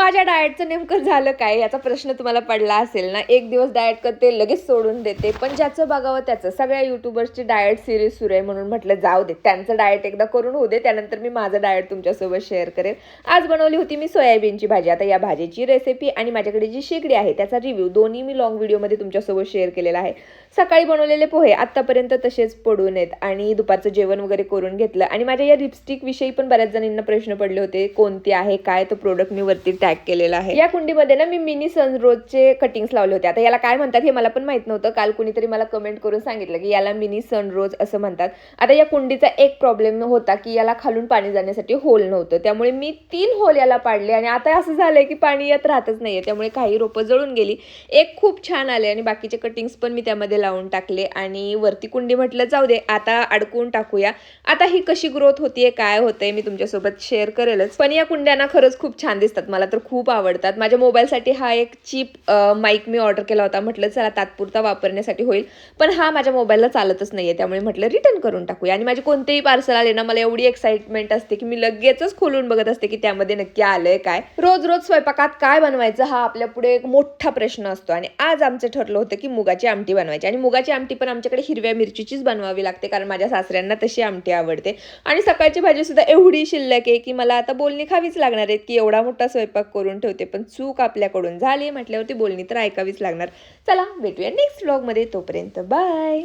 माझ्या डाएटचं नेमकं झालं काय याचा प्रश्न तुम्हाला पडला असेल ना. एक दिवस डाएट करते, लगेच सोडून देते. पण ज्याचं बघावं त्याचं. सगळ्या यूट्यूबर्सची डाएट सीरीज सुरू आहे म्हणून म्हटलं जाऊ दे. त्यांचं डाएट एकदा करून होऊ दे. त्यानंतर मी माझं डाएट तुमच्यासोबत शेअर करेन. आज बनवली होती मी सोयाबीनची भाजी. आता या भाजीची रेसिपी आणि माझ्याकडे जी शेगडी आहे त्याचा रिव्ह्यू दोन्ही मी लॉंग व्हिडिओमध्ये तुमच्यासोबत शेअर केलेला आहे. सकाळी बनवलेले पोहे आत्तापर्यंत तसेच पडून आहेत आणि दुपारचं जेवण वगैरे करून घेतलं. आणि माझ्या या लिपस्टिक विषयी पण बऱ्याच जणांना प्रश्न पडले होते, कोणती आहे काय, तो प्रोडक्ट मी वरती टॅग केलेला आहे. या कुंडीमध्ये ना मी मिनी सनरोजचे कटिंग्स लावले होते. आता याला काय म्हणतात हे मला पण माहित नव्हतं. काल कुणीतरी मला कमेंट करून सांगितलं की याला मिनी सनरोज असं म्हणतात. आता या कुंडीचा एक प्रॉब्लेम होता की याला खालून पाणी जाण्यासाठी होल नव्हतं, त्यामुळे मी 3 होल याला पाडले आणि आता असं झालंय की पाणी यात राहतच नाहीये. त्यामुळे काही रोपं जळून गेली. एक खूप छान आले आणि बाकीचे कटिंग्स पण मी त्यामध्ये लावून टाकले आणि वरती कुंडी म्हटलं जाऊ दे आता अडकून टाकूया. आता ही कशी ग्रोथ होतीये काय होतंय मी तुमच्यासोबत शेअर करेलच. पण या कुंड्यांना खरंच खूप छान दिसतात, मला तर खूप आवडतात. माझ्या मोबाईलसाठी हा एक चीप माईक मी ऑर्डर केला होता. म्हटलं चला तात्पुरता वापरण्यासाठी होईल, पण हा माझ्या मोबाईलला चालतच नाहीये. त्यामुळे म्हटलं रिटर्न करून टाकूया. आणि माझे कोणतेही पार्सल आले ना मला एवढी एक्साइटमेंट असते की मी लगेचच खोलून बघत असते की त्यामध्ये नक्की आलंय काय. रोज रोज स्वयंपाकात काय बनवायचं हा आपल्या पुढे एक मोठा प्रश्न असतो. आणि आज आमचं ठरलं होतं की मुगाची आमटी बनवायची. आणि मुगाची आमटी पण आमच्याकडे हिरव्या मिरचीचीच बनवावी लागते, कारण माझ्या सासऱ्यांना तशी आमटी आवडते. आणि सकाळची भाजी सुद्धा एवढी शिल्लक आहे की मला आता बोलणी खावीच लागणार आहेत की एवढा मोठा स्वयंपाक करून ठेवते, पण चूक आपल्याकडून झाली म्हटल्यावरती बोलणी तर ऐकावीच लागणार. चला भेटूया नेक्स्ट व्लॉगमध्ये. तोपर्यंत बाय.